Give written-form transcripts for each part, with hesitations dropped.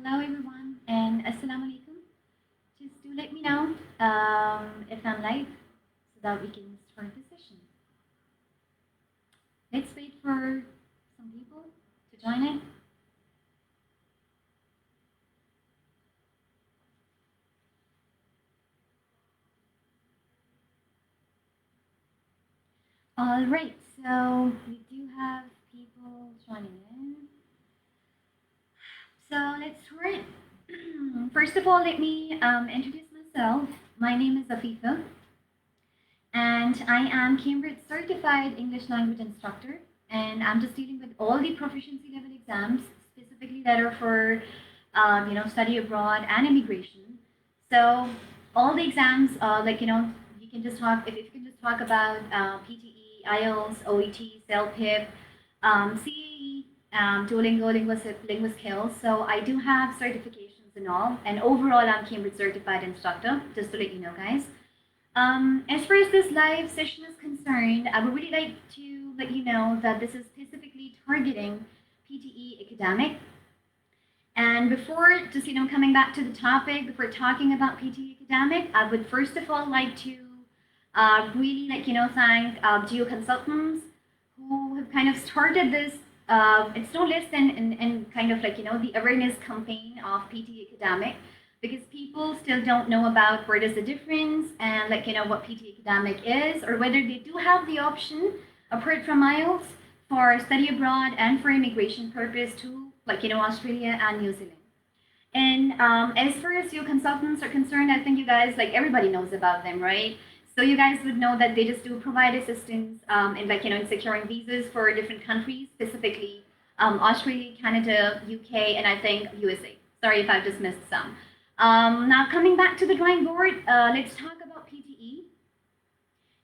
Hello everyone and Assalamu alaikum. Just do let me know if I'm live so that we can start the session. Let's wait for some people to join in. All right, so we do have people joining in. So let's start. First of all, let me introduce myself. My name is Afifa, and I am Cambridge Certified English Language Instructor, and I'm just dealing with all the proficiency level exams, specifically that are for study abroad and immigration. So all the exams, you can just talk if you can just talk about PTE, IELTS, OET, CELPIP, CAE, Duolingo, linguist skills. So I do have certifications and all, and overall I'm Cambridge Certified Instructor, just to let you know, guys. As far as this live session is concerned, I would really like to let you know that this is specifically targeting PTE Academic. And before just coming back to the topic, before talking about PTE Academic, I would first of all like to really thank geo consultants who have kind of started this. It's no less than in kind of the awareness campaign of PTE Academic, because people still don't know about where is the difference and what PTE Academic is, or whether they do have the option apart from IELTS for study abroad and for immigration purpose to Australia and New Zealand. And as far as your consultants are concerned, I think you guys everybody knows about them, right? So you guys would know that they just do provide assistance in securing visas for different countries, specifically Australia, Canada, UK, and I think USA. Sorry if I've just missed some. Now coming back to the drawing board, let's talk about PTE.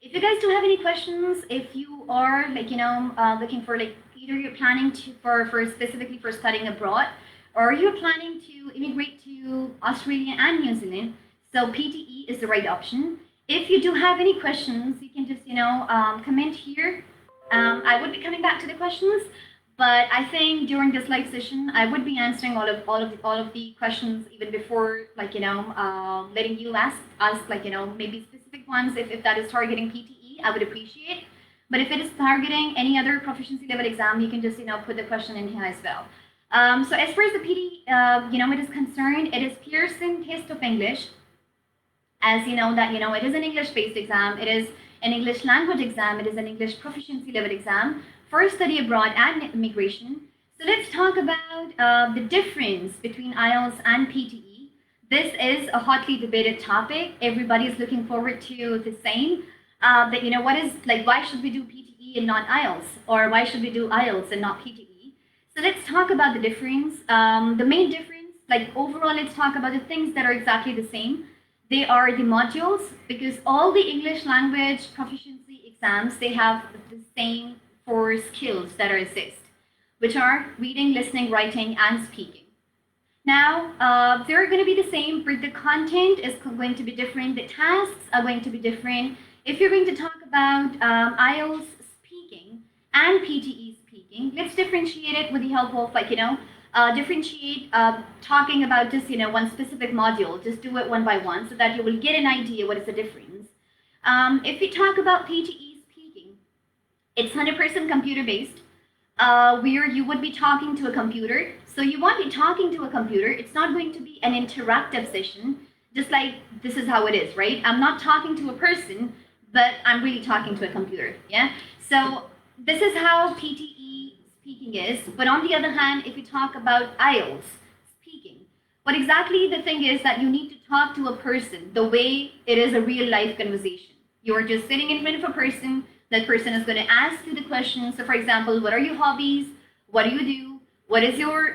If you guys do have any questions, if you are looking for either you're planning for specifically for studying abroad, or you're planning to immigrate to Australia and New Zealand, so PTE is the right option. If you do have any questions, you can just comment here. I would be coming back to the questions, but I think during this live session, I would be answering all of the questions even before letting you ask maybe specific ones if that is targeting PTE, I would appreciate. But if it is targeting any other proficiency level exam, you can just put the question in here as well. So as far as the PTE it is concerned, it is Pearson Test of English. As you know that it is an English-based exam, it is an English language exam, it is an English proficiency level exam for study abroad and immigration. So let's talk about the difference between IELTS and PTE. This is a hotly debated topic. Everybody is looking forward to the same. What is why should we do PTE and not IELTS, or why should we do IELTS and not PTE? So let's talk about the difference. The main difference, overall, let's talk about the things that are exactly the same. They are the modules, because all the English language proficiency exams, they have the same 4 skills that are assessed, which are reading, listening, writing, and speaking. Now, they're going to be the same, but the content is going to be different. The tasks are going to be different. If you're going to talk about IELTS speaking and PTE speaking, let's differentiate it with the help of talking about just one specific module. Just do it one by one so that you will get an idea what is the difference. If we talk about PTE speaking, it's 100% computer based, where you would be talking to a computer. So you won't be talking to a computer. It's not going to be an interactive session, just like this is how it is, right? I'm not talking to a person, but I'm really talking to a computer, yeah? So this is how PTE speaking is. But on the other hand, if you talk about IELTS speaking, what exactly the thing is that you need to talk to a person the way it is a real life conversation. You're just sitting in front of a person. That person is going to ask you the questions. So for example, what are your hobbies? What do you do? What is your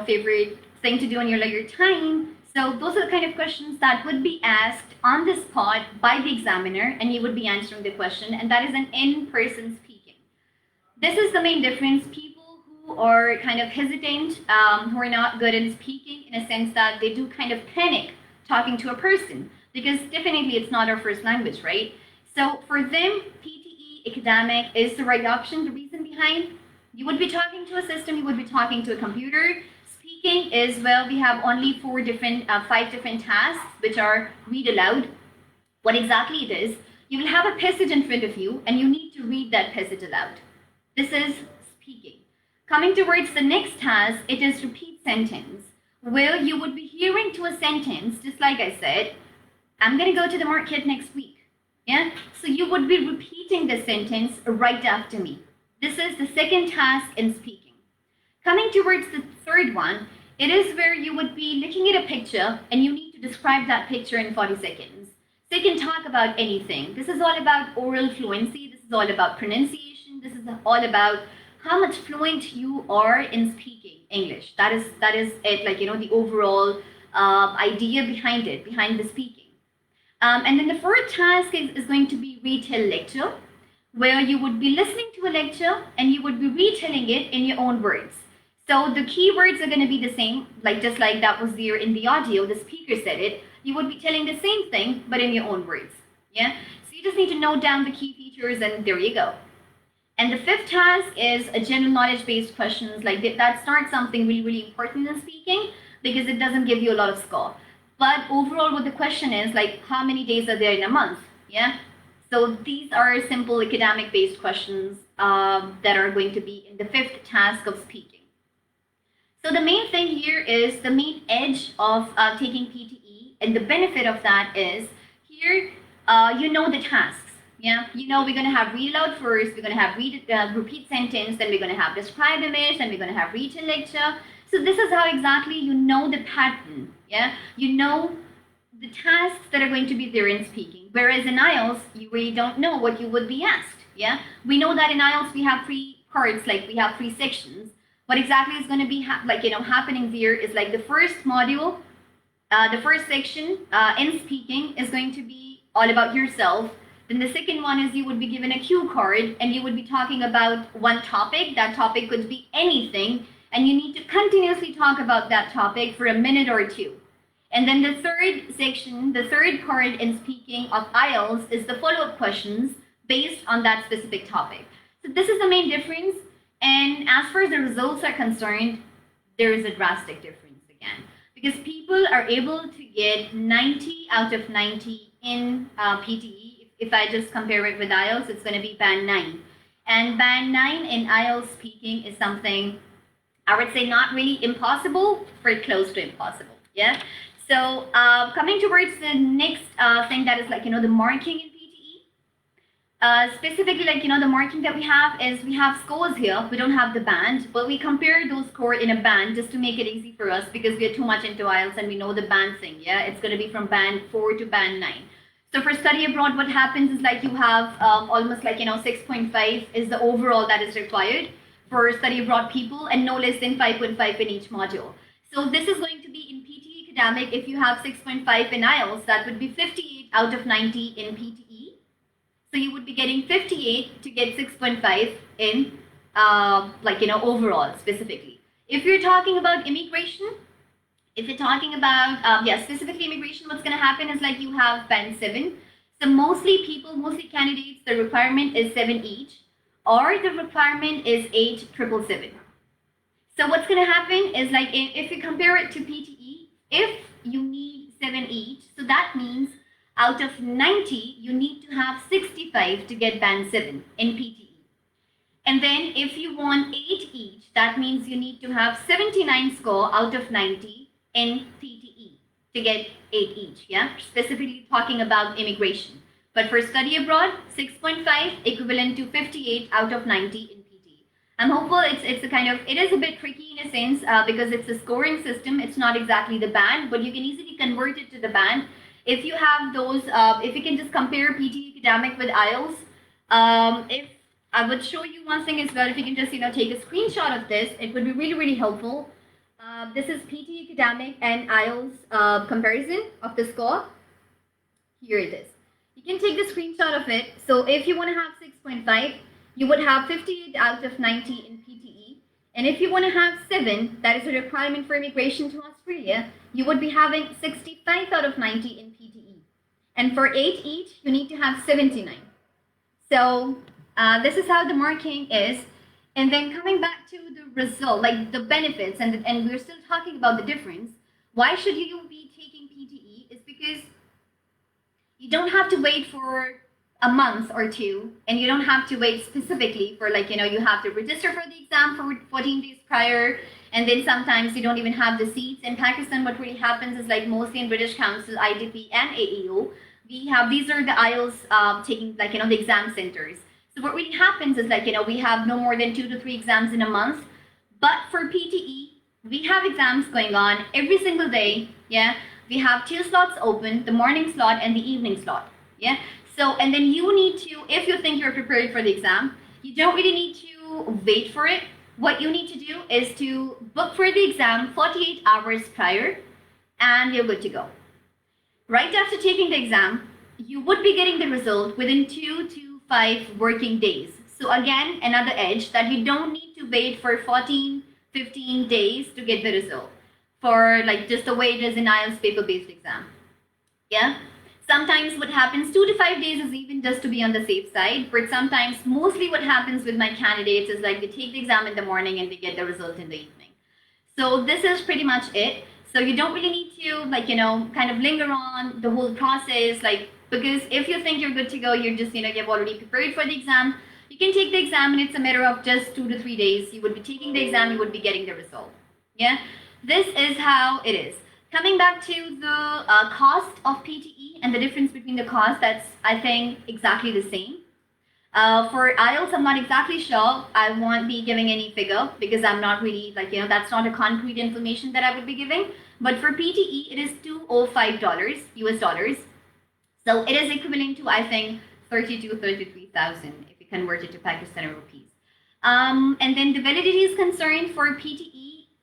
favorite thing to do on your leisure time? So those are the kind of questions that would be asked on the spot by the examiner, and you would be answering the question, and that is an in-person speaking. This is the main difference. People who are kind of hesitant, who are not good in speaking, in a sense that they do kind of panic talking to a person, because definitely it's not our first language, right? So for them, PTE Academic is the right option. The reason behind, you would be talking to a system, you would be talking to a computer. speaking is, well, we have only five different tasks, which are read aloud. What exactly it is, you will have a passage in front of you and you need to read that passage aloud. This is speaking. Coming towards the next task, it is repeat sentence, where you would be hearing to a sentence, just like I said, I'm going to go to the market next week. Yeah, so you would be repeating the sentence right after me. This is the second task in speaking. Coming towards the third one, it is where you would be looking at a picture and you need to describe that picture in 40 seconds. So you can talk about anything. This is all about oral fluency. This is all about pronunciation. This is all about how much fluent you are in speaking English. That is it, like, the overall idea behind it, behind the speaking. And then the fourth task is going to be retell lecture, where you would be listening to a lecture and you would be retelling it in your own words. So the keywords are going to be the same, just like that was there in the audio, the speaker said it. You would be telling the same thing, but in your own words. Yeah. So you just need to note down the key features, and there you go. And the fifth task is a general knowledge-based questions. That's not something really, really important in speaking because it doesn't give you a lot of score. But overall, what the question is, how many days are there in a month? Yeah. So these are simple academic-based questions that are going to be in the fifth task of speaking. So the main thing here is the main edge of taking PTE, and the benefit of that is here, the tasks. Yeah, we're going to have read aloud first, we're going to have repeat sentence, then we're going to have describe image, then we're going to have retell lecture. So this is how exactly you know the pattern. Yeah, you know the tasks that are going to be there in speaking. Whereas in IELTS, you really don't know what you would be asked. Yeah, we know that in IELTS we have 3 parts, we have 3 sections. What exactly is going to be happening there is the first module, the first section in speaking is going to be all about yourself. Then the second one is you would be given a cue card and you would be talking about one topic. That topic could be anything, and you need to continuously talk about that topic for a minute or 2. And then the third section, the third part in speaking of IELTS is the follow-up questions based on that specific topic. So this is the main difference. And as far as the results are concerned, there is a drastic difference again. Because people are able to get 90 out of 90 in PTE. If I just compare it with IELTS, it's going to be band 9. And band 9 in IELTS speaking is something, I would say, not really impossible, but close to impossible. Yeah. So coming towards the next thing, that is the marking in PTE. Specifically, the marking that we have is we have scores here. We don't have the band, but we compare those scores in a band just to make it easy for us because we are too much into IELTS and we know the band thing. Yeah, it's going to be from band 4 to band 9. So for study abroad, what happens is you have almost 6.5 is the overall that is required for study abroad people, and no less than 5.5 in each module. So this is going to be in PTE Academic. If you have 6.5 in IELTS, that would be 58 out of 90 in PTE. So you would be getting 58 to get 6.5 in overall specifically. If you're talking about immigration, if you're talking about specifically immigration, what's going to happen is you have band 7. So mostly candidates, the requirement is 7 each, or the requirement is 8,777. So what's going to happen is if you compare it to PTE, if you need 7 each, so that means out of 90, you need to have 65 to get band 7 in PTE. And then if you want 8 each, that means you need to have 79 score out of 90 in PTE to get 8 each. Yeah, specifically talking about immigration. But for study abroad, 6.5 equivalent to 58 out of 90 in PTE. I'm hopeful it is a bit tricky in a sense because it's a scoring system. It's not exactly the band, but you can easily convert it to the band. If you have those, if you can just compare PTE Academic with IELTS, if I would show you one thing as well, if you can just take a screenshot of this, it would be really, really helpful. This is PTE Academic and IELTS comparison of the score. Here it is. You can take the screenshot of it. So if you want to have 6.5, you would have 58 out of 90 in PTE. And if you want to have 7, that is a requirement for immigration to Australia, you would be having 65 out of 90 in PTE. And for 8 each, you need to have 79. So this is how the marking is. And then coming back to the result, like the benefits, and we're still talking about the difference. Why should you be taking PTE? Is because you don't have to wait for a month or two, and you don't have to wait specifically for, like, you have to register for the exam for 14 days prior, and then sometimes you don't even have the seats. In Pakistan, what really happens is, like, mostly in British Council, IDP, and AEO, these are the IELTS taking, like, the exam centers. So what really happens is, like, we have no more than 2 to 3 exams in a month. But for PTE, we have exams going on every single day. Yeah, we have 2 slots open, the morning slot and the evening slot. Yeah, so, and then you need to, if you think you're prepared for the exam, you don't really need to wait for it. What you need to do is to book for the exam 48 hours prior, and you're good to go. Right after taking the exam, you would be getting the result within 2 to 5 working days. So again, another edge, that you don't need to wait for 14, 15 days to get the result, for, like, just the way it is in IELTS paper-based exam. Yeah. Sometimes what happens, 2 to 5 days is even just to be on the safe side. But sometimes, mostly what happens with my candidates is, like, they take the exam in the morning and they get the result in the evening. So this is pretty much it. So you don't really need to, like, kind of linger on the whole process, like, because if you think you're good to go, you're just, you've already prepared for the exam. You can take the exam, and it's a matter of just 2 to 3 days. You would be taking the exam, you would be getting the result. Yeah, this is how it is. Coming back to the cost of PTE and the difference between the cost, that's, I think, exactly the same. For IELTS, I'm not exactly sure. I won't be giving any figure because I'm not really, like, that's not a concrete information that I would be giving. But for PTE, it is $205 US dollars. So it is equivalent to, I think, 33,000 if you convert it to Pakistani rupees. And then the validity is concerned for PTE,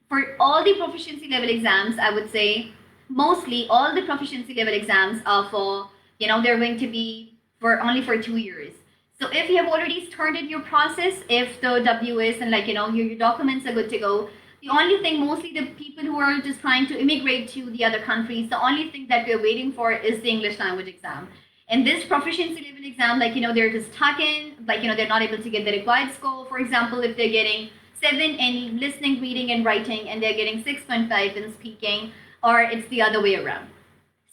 for all the proficiency level exams, I would say mostly all the proficiency level exams are for, they're going to be for only for 2 years. So if you have already started your process, if the WS and, like, your documents are good to go, the only thing, mostly the people who are just trying to immigrate to the other countries, the only thing that we're waiting for is the English language exam. And this proficiency level exam, like, they're just stuck in, like, they're not able to get the required score. For example, if they're getting 7 in listening, reading, and writing, and they're getting 6.5 in speaking, or it's the other way around.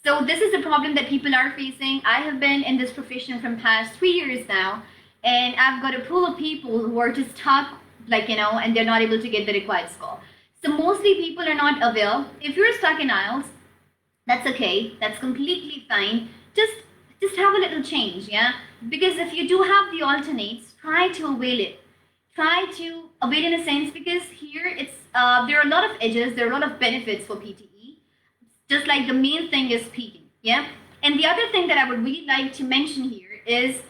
So this is a problem that people are facing. I have been in this profession from past 3 years now, and I've got a pool of people who are just stuck, like, and they're not able to get the required score. So mostly people are not aware. If you're stuck in IELTS, that's okay. That's completely fine. Just have a little change, yeah? Because if you do have the alternates, try to avail it. Try to avail in a sense, because here it's there are a lot of edges, there are a lot of benefits for PTE. Just like the main thing is speaking, yeah? And the other thing that I would really like to mention here is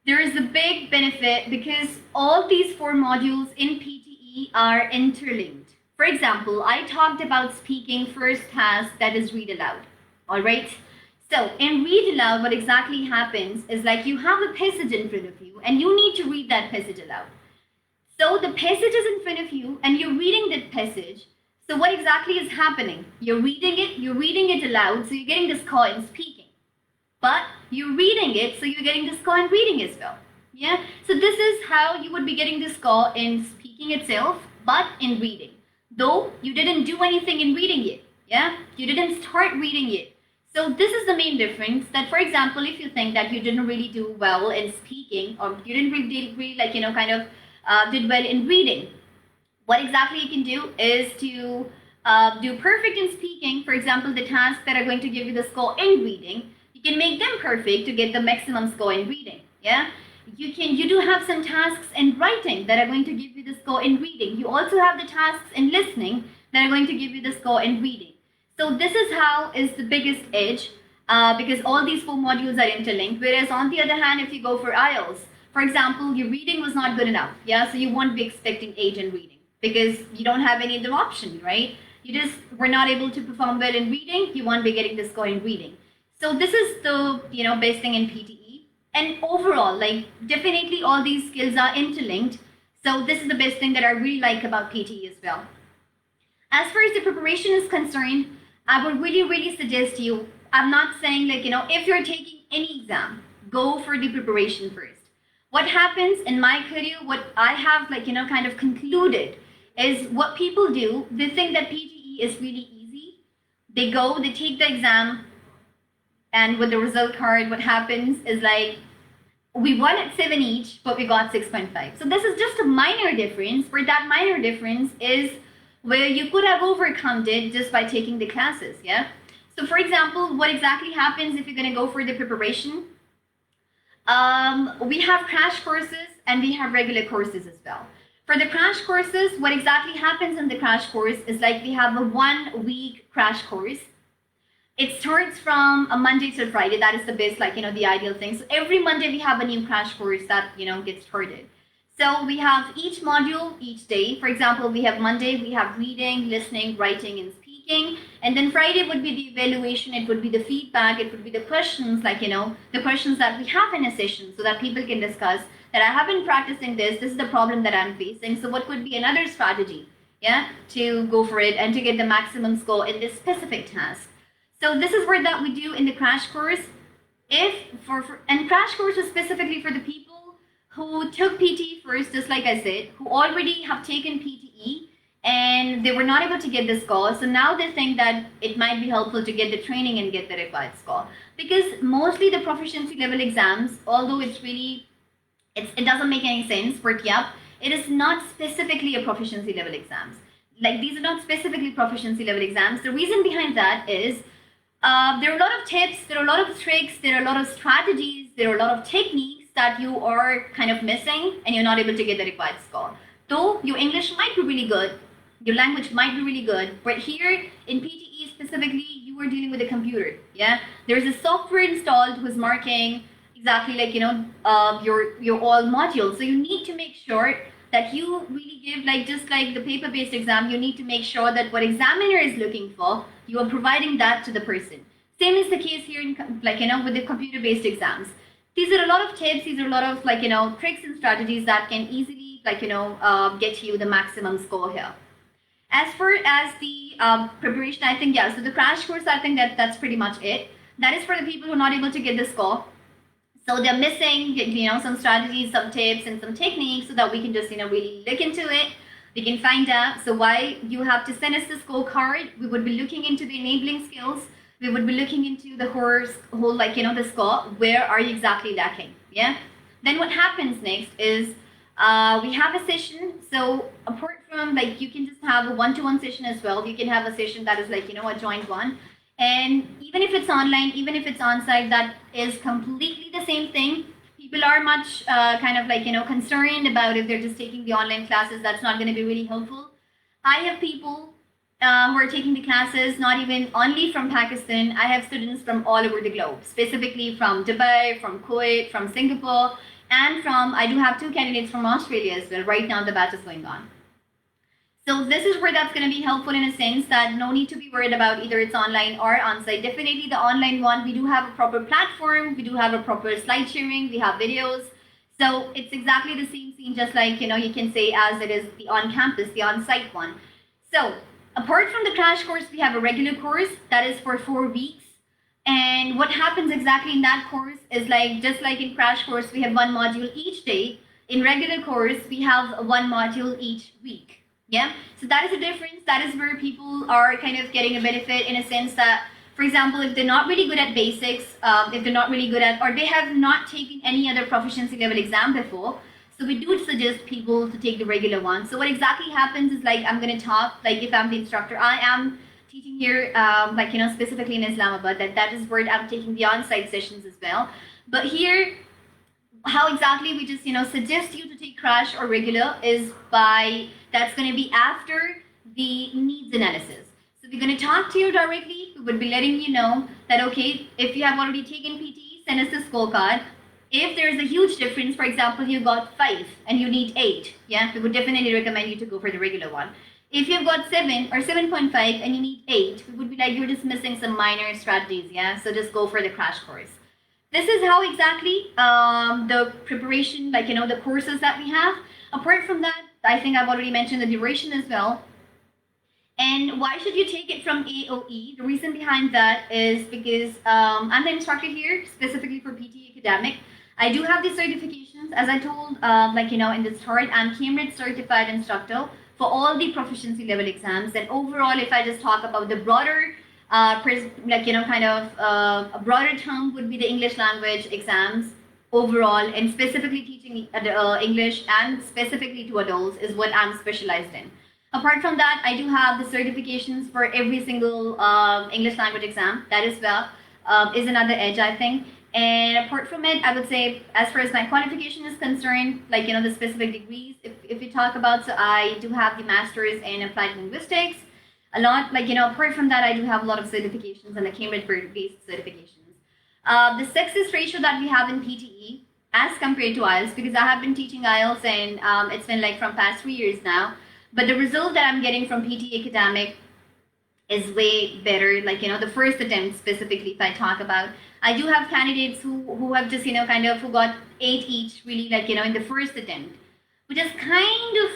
there is a big benefit because all these 4 modules in PTE are interlinked. For example, I talked about speaking first task, that is read aloud, all right? So in read aloud, what exactly happens is, like, you have a passage in front of you and you need to read that passage aloud. So the passage is in front of you and you're reading that passage. So what exactly is happening? You're reading it aloud, so you're getting the score in speaking. But you're reading it, so you're getting the score in reading as well. Yeah? So this is how you would be getting the score in speaking itself, but in reading. Though you didn't do anything in reading it. Yeah? You didn't start reading it. So this is the main difference, that, for example, if you think that you didn't really do well in speaking, or you didn't really like, did well in reading, what exactly you can do is to do perfect in speaking. For example, the tasks that are going to give you the score in reading, you can make them perfect to get the maximum score in reading. Yeah, you do have some tasks in writing that are going to give you the score in reading. You also have the tasks in listening that are going to give you the score in reading. So this is how is the biggest edge, because all these 4 modules are interlinked. Whereas on the other hand, if you go for IELTS, for example, your reading was not good enough. Yeah, so you won't be expecting 8 in reading because you don't have any other option, right? You just were not able to perform well in reading. You won't be getting the score in reading. So this is the best thing in PTE. And overall, like, definitely all these skills are interlinked. So this is the best thing that I really like about PTE as well. As far as the preparation is concerned, I would really suggest you, I'm not saying, like, if you're taking any exam, go for the preparation first. what happens in my career, what I have kind of concluded is what people do, they think that PTE is really easy. They go, they take the exam, and with the result card, what happens is like, we won at 7 each, but we got 6.5. So this is just a minor difference, where that minor difference is where you could have overcome it just by taking the classes, yeah? So for example, what exactly happens if you're gonna go for the preparation? We have crash courses and we have regular courses as well. For the crash courses, what exactly happens in the crash course is like we have a 1 week crash course. It starts from a Monday to Friday. That is the best, the ideal thing. So every Monday we have a new crash course that, gets started. So we have each module each day. For example, we have Monday, we have reading, listening, writing, and speaking. And then Friday would be the evaluation. It would be the feedback. It would be the questions, the questions that we have in a session so that people can discuss that I have been practicing this. This is the problem that I'm facing. So what could be another strategy, yeah, to go for it and to get the maximum score in this specific task. So this is what that we do in the crash course. And crash course is specifically for the people who took PTE first, just like I said, who already have taken PTE and they were not able to get the score. So now they think that it might be helpful to get the training and get the required score. Because mostly the proficiency level exams, although it doesn't make any sense, but yeah, it is not specifically a proficiency level exams. Like these are not specifically proficiency level exams. The reason behind that is there are a lot of tips, there are a lot of tricks, there are a lot of strategies, there are a lot of techniques that you are kind of missing and you're not able to get the required score. Though your English might be really good, your language might be really good, but here in PTE specifically, you are dealing with a computer, yeah? There's a software installed who's marking exactly your all modules. So you need to make sure that you really give, just like the paper-based exam, you need to make sure that what examiner is looking for, you are providing that to the person. Same is the case here with the computer-based exams. These are a lot of tips, these are a lot of tricks and strategies that can easily get you the maximum score here. As far as the preparation, I think, yeah, so the crash course, I think that's pretty much it. That is for the people who are not able to get the score. So they're missing, some strategies, some tips, and some techniques so that we can just, really look into it. We can find out. So why you have to send us the scorecard. We would be looking into the enabling skills. We would be looking into the whole the score. Where are you exactly lacking? Yeah. Then what happens next is we have a session. So apart from you can just have a one-to-one session as well. You can have a session that is a joint one. And even if it's online, even if it's on-site, that is completely the same thing. People are much concerned about if they're just taking the online classes, that's not going to be really helpful. I have people who are taking the classes, not even only from Pakistan. I have students from all over the globe, specifically from Dubai, from Kuwait, from Singapore, and I do have 2 candidates from Australia as well. Right now, the batch is going on. So this is where that's going to be helpful in a sense that no need to be worried about either it's online or on-site. Definitely the online one, we do have a proper platform, we do have a proper slide sharing, we have videos. So it's exactly the same scene, just like, you can say as it is the on-campus, the on-site one. So apart from the crash course, we have a regular course that is for 4 weeks. And what happens exactly in that course is just like in crash course, we have 1 module each day. In regular course, we have 1 module each week. Yeah, so that is a difference. That is where people are kind of getting a benefit in a sense that, for example, if they're not really good at basics, if they're not really good at, or they have not taken any other proficiency level exam before, so we do suggest people to take the regular one. So what exactly happens is I'm going to talk, if I'm the instructor, I am teaching here, specifically in Islamabad, that is where I'm taking the on-site sessions as well. But here, how exactly we just suggest you to take crash or regular is that's going to be after the needs analysis. So we're going to talk to you directly. We would be letting you know that, okay, if you have already taken PTE, send us the scorecard. If there's a huge difference, for example, you got 5 and you need 8, yeah, we would definitely recommend you to go for the regular one. If you've got 7 or 7.5 and you need 8, we would be you're just missing some minor strategies, yeah, so just go for the crash course. This is how exactly the preparation, the courses that we have. Apart from that, I think I've already mentioned the duration as well. And why should you take it from AOE? The reason behind that is because I'm the instructor here, specifically for PTE Academic. I do have these certifications, as I told, in the start, I'm Cambridge certified instructor for all the proficiency level exams. And overall, if I just talk about the broader, a broader term would be the English language exams overall, and specifically teaching English and specifically to adults is what I'm specialized in. Apart from that, I do have the certifications for every single English language exam. That as well is another edge, I think. And apart from it, I would say, as far as my qualification is concerned, the specific degrees, if we talk about, so I do have the master's in applied linguistics. A lot, apart from that, I do have a lot of certifications and the Cambridge-based certifications. The success ratio that we have in PTE as compared to IELTS, because I have been teaching IELTS and it's been from past 3 years now, but the result that I'm getting from PTE Academic is way better. The first attempt specifically, if I talk about, I do have candidates who have just, who got 8 each, really, in the first attempt, which is kind of,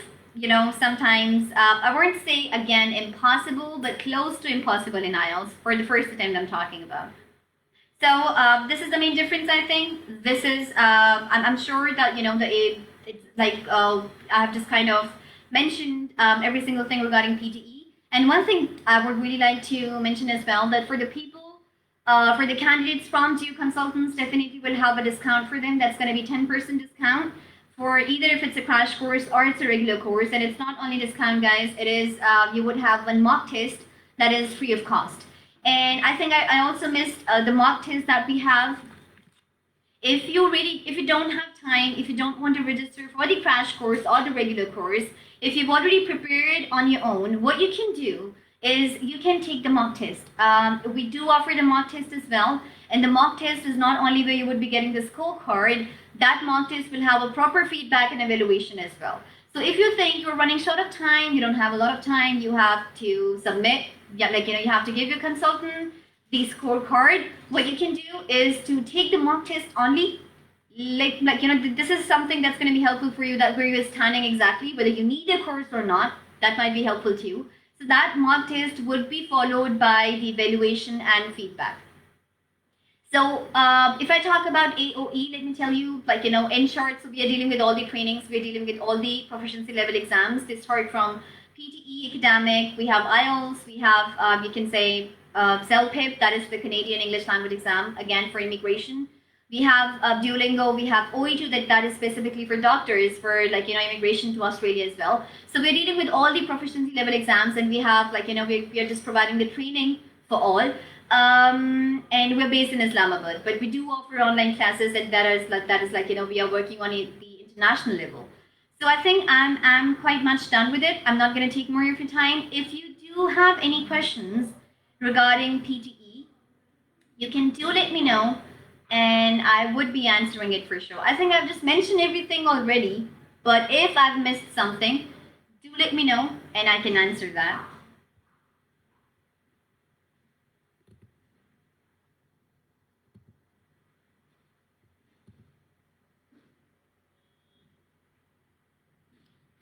sometimes, I won't say again impossible, but close to impossible in IELTS for the first attempt I'm talking about. So this is the main difference, I think. This is, I'm sure that, I have just kind of mentioned every single thing regarding PTE. And one thing I would really like to mention as well, that for the people, for the candidates from GEO Consultants, definitely will have a discount for them. That's going to be 10% discount for either if it's a crash course or it's a regular course. And it's not only discount, guys. It is, you would have one mock test that is free of cost. And I think I also missed the mock test that we have. If you don't have time, if you don't want to register for the crash course or the regular course, if you've already prepared on your own, what you can do is you can take the mock test. We do offer the mock test as well. And the mock test is not only where you would be getting the scorecard, that mock test will have a proper feedback and evaluation as well. So if you think you're running short of time, you don't have a lot of time, you have to submit, you have to give your consultant the scorecard. What you can do is to take the mock test only. This is something that's going to be helpful for you, that where you're standing exactly, whether you need a course or not, that might be helpful too. So that mock test would be followed by the evaluation and feedback. So if I talk about AOE, let me tell you, in short, so we are dealing with all the trainings, we are dealing with all the proficiency level exams. They start from PTE Academic, we have IELTS, we have, you can say, CELPIP, that is the Canadian English Language Exam, again for immigration. We have Duolingo, we have OE2, that is specifically for doctors, for immigration to Australia as well. So we're dealing with all the proficiency level exams, and we have we are just providing the training for all. And we're based in Islamabad, but we do offer online classes, and that is we are working on the international level. So I think I'm quite much done with it. I'm not going to take more of your time. If you do have any questions regarding PTE, you can do let me know, and I would be answering it for sure. I think I've just mentioned everything already, but if I've missed something, do let me know, and I can answer that.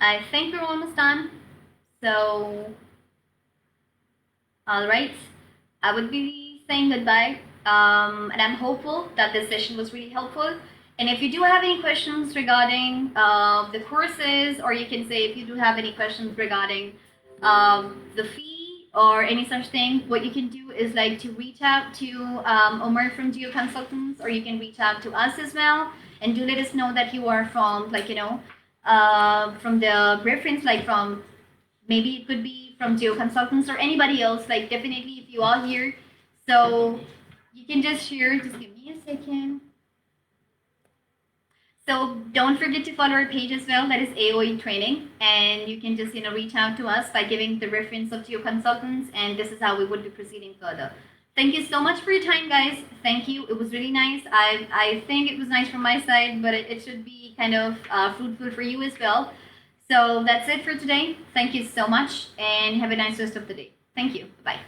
I think we're almost done. So, all right, I would be saying goodbye. And I'm hopeful that this session was really helpful. And if you do have any questions regarding the courses, or you can say if you do have any questions regarding the fee or any such thing, what you can do is to reach out to Omar from GEO Consultants, or you can reach out to us as well, and do let us know that you are from from the reference, from maybe it could be from GEO Consultants or anybody else, definitely if you are here. So you can just share, just give me a second. So don't forget to follow our page as well, that is AOE Training, and you can just reach out to us by giving the reference of GEO Consultants, and this is how we would be proceeding further. Thank you so much for your time, guys. Thank you. It was really nice. I think it was nice from my side, but it should be kind of fruitful for you as well. So that's it for today. Thank you so much, and have a nice rest of the day. Thank you. Bye.